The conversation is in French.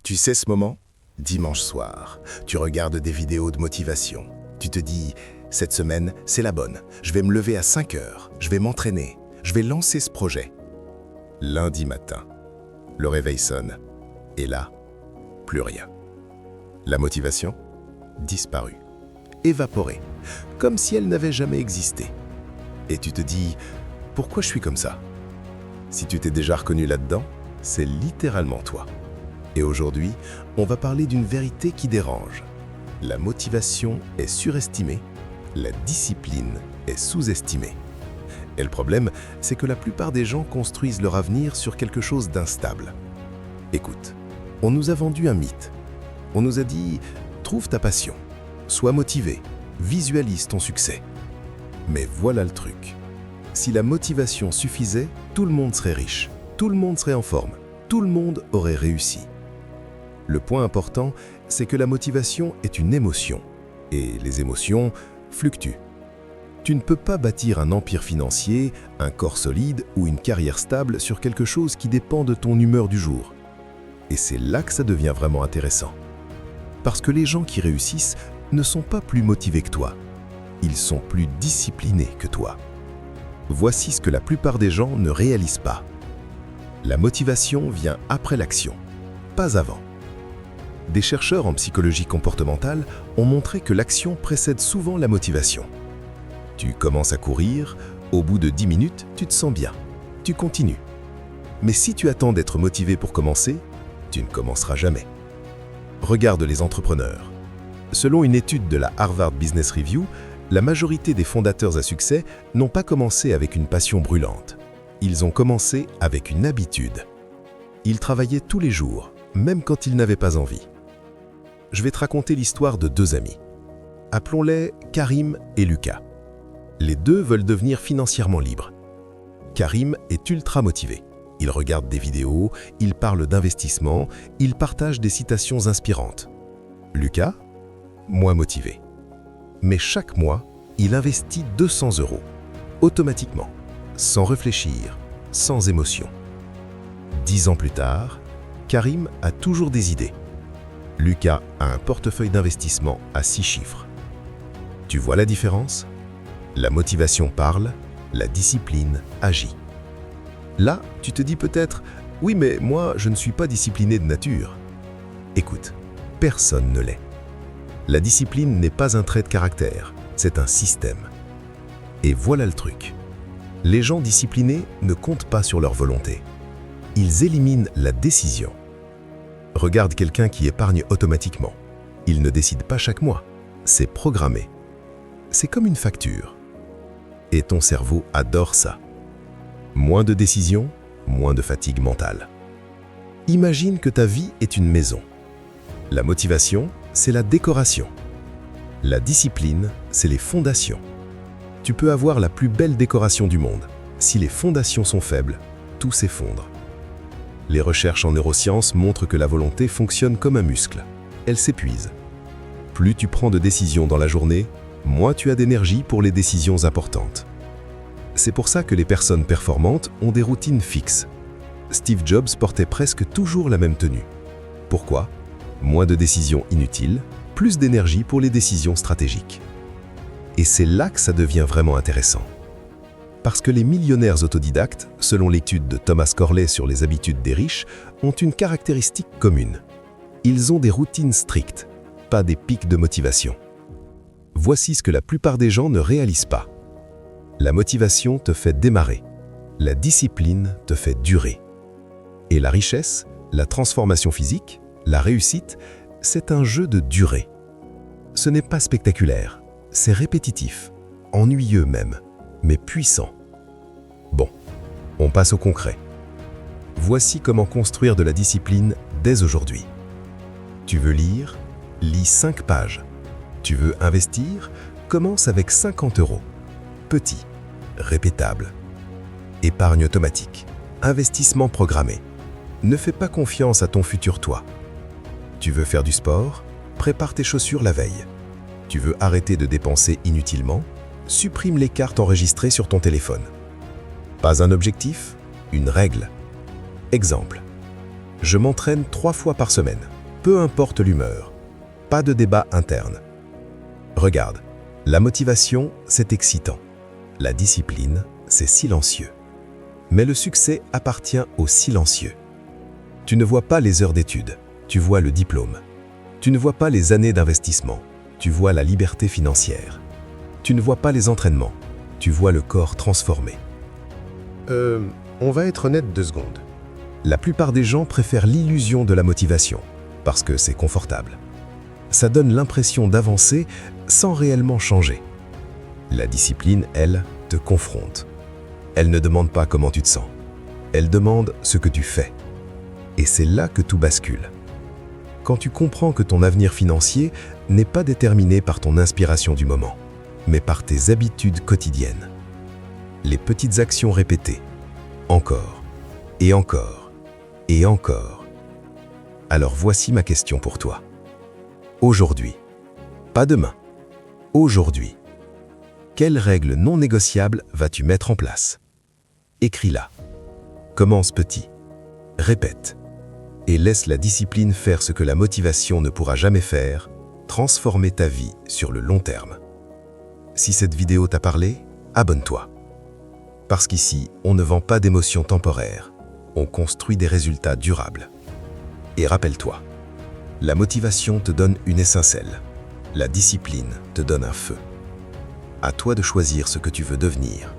Tu sais ce moment? Dimanche soir, tu regardes des vidéos de motivation. Tu te dis, cette semaine, c'est la bonne. Je vais me lever à 5 heures, je vais m'entraîner, je vais lancer ce projet. Lundi matin, le réveil sonne. Et là, plus rien. La motivation? Disparue. Évaporée. Comme si elle n'avait jamais existé. Et tu te dis, pourquoi je suis comme ça? Si tu t'es déjà reconnu là-dedans, c'est littéralement toi. Et aujourd'hui, on va parler d'une vérité qui dérange. La motivation est surestimée, la discipline est sous-estimée. Et le problème, c'est que la plupart des gens construisent leur avenir sur quelque chose d'instable. Écoute, on nous a vendu un mythe. On nous a dit « Trouve ta passion, sois motivé, visualise ton succès ». Mais voilà le truc. Si la motivation suffisait, tout le monde serait riche, tout le monde serait en forme, tout le monde aurait réussi. Le point important, c'est que la motivation est une émotion. Et les émotions fluctuent. Tu ne peux pas bâtir un empire financier, un corps solide ou une carrière stable sur quelque chose qui dépend de ton humeur du jour. Et c'est là que ça devient vraiment intéressant. Parce que les gens qui réussissent ne sont pas plus motivés que toi. Ils sont plus disciplinés que toi. Voici ce que la plupart des gens ne réalisent pas. La motivation vient après l'action, pas avant. Des chercheurs en psychologie comportementale ont montré que l'action précède souvent la motivation. Tu commences à courir, au bout de 10 minutes, tu te sens bien. Tu continues. Mais si tu attends d'être motivé pour commencer, tu ne commenceras jamais. Regarde les entrepreneurs. Selon une étude de la Harvard Business Review, la majorité des fondateurs à succès n'ont pas commencé avec une passion brûlante. Ils ont commencé avec une habitude. Ils travaillaient tous les jours, même quand ils n'avaient pas envie. Je vais te raconter l'histoire de deux amis. Appelons-les Karim et Lucas. Les deux veulent devenir financièrement libres. Karim est ultra motivé. Il regarde des vidéos, il parle d'investissement, il partage des citations inspirantes. Lucas, moins motivé. Mais chaque mois, il investit 200 €, automatiquement, sans réfléchir, sans émotion. 10 ans plus tard, Karim a toujours des idées. Lucas a un portefeuille d'investissement à 6 chiffres. Tu vois la différence? La motivation parle, la discipline agit. Là, tu te dis peut-être « Oui, mais moi, je ne suis pas discipliné de nature. » Écoute, personne ne l'est. La discipline n'est pas un trait de caractère, c'est un système. Et voilà le truc. Les gens disciplinés ne comptent pas sur leur volonté. Ils éliminent la décision. Regarde quelqu'un qui épargne automatiquement. Il ne décide pas chaque mois, c'est programmé. C'est comme une facture. Et ton cerveau adore ça. Moins de décisions, moins de fatigue mentale. Imagine que ta vie est une maison. La motivation, c'est la décoration. La discipline, c'est les fondations. Tu peux avoir la plus belle décoration du monde. Si les fondations sont faibles, tout s'effondre. Les recherches en neurosciences montrent que la volonté fonctionne comme un muscle. Elle s'épuise. Plus tu prends de décisions dans la journée, moins tu as d'énergie pour les décisions importantes. C'est pour ça que les personnes performantes ont des routines fixes. Steve Jobs portait presque toujours la même tenue. Pourquoi? Moins de décisions inutiles, plus d'énergie pour les décisions stratégiques. Et c'est là que ça devient vraiment intéressant. Parce que les millionnaires autodidactes, selon l'étude de Thomas Corley sur les habitudes des riches, ont une caractéristique commune. Ils ont des routines strictes, pas des pics de motivation. Voici ce que la plupart des gens ne réalisent pas. La motivation te fait démarrer, la discipline te fait durer. Et la richesse, la transformation physique, la réussite, c'est un jeu de durée. Ce n'est pas spectaculaire, c'est répétitif, ennuyeux même, mais puissant. Bon, on passe au concret. Voici comment construire de la discipline dès aujourd'hui. Tu veux lire? Lis 5 pages. Tu veux investir? Commence avec 50 €. Petit, répétable. Épargne automatique, investissement programmé. Ne fais pas confiance à ton futur toi. Tu veux faire du sport? Prépare tes chaussures la veille. Tu veux arrêter de dépenser inutilement? Supprime les cartes enregistrées sur ton téléphone. Pas un objectif, une règle. Exemple. Je m'entraîne 3 fois par semaine. peu importe l'humeur. Pas de débat interne. Regarde, la motivation, c'est excitant. La discipline, c'est silencieux. Mais le succès appartient aux silencieux. Tu ne vois pas les heures d'études, tu vois le diplôme. Tu ne vois pas les années d'investissement, tu vois la liberté financière. Tu ne vois pas les entraînements, tu vois le corps transformé. On va être honnête 2 secondes. La plupart des gens préfèrent l'illusion de la motivation, parce que c'est confortable. Ça donne l'impression d'avancer sans réellement changer. La discipline, elle, te confronte. Elle ne demande pas comment tu te sens. Elle demande ce que tu fais. Et c'est là que tout bascule. Quand tu comprends que ton avenir financier n'est pas déterminé par ton inspiration du moment, mais par tes habitudes quotidiennes. Les petites actions répétées, encore, et encore, et encore. Alors voici ma question pour toi. Aujourd'hui, pas demain, aujourd'hui, quelle règle non négociable vas-tu mettre en place? Écris-la. Commence petit. Répète. Et laisse la discipline faire ce que la motivation ne pourra jamais faire, transformer ta vie sur le long terme. Si cette vidéo t'a parlé, abonne-toi. Parce qu'ici, on ne vend pas d'émotions temporaires, on construit des résultats durables. Et rappelle-toi, la motivation te donne une étincelle, la discipline te donne un feu. À toi de choisir ce que tu veux devenir.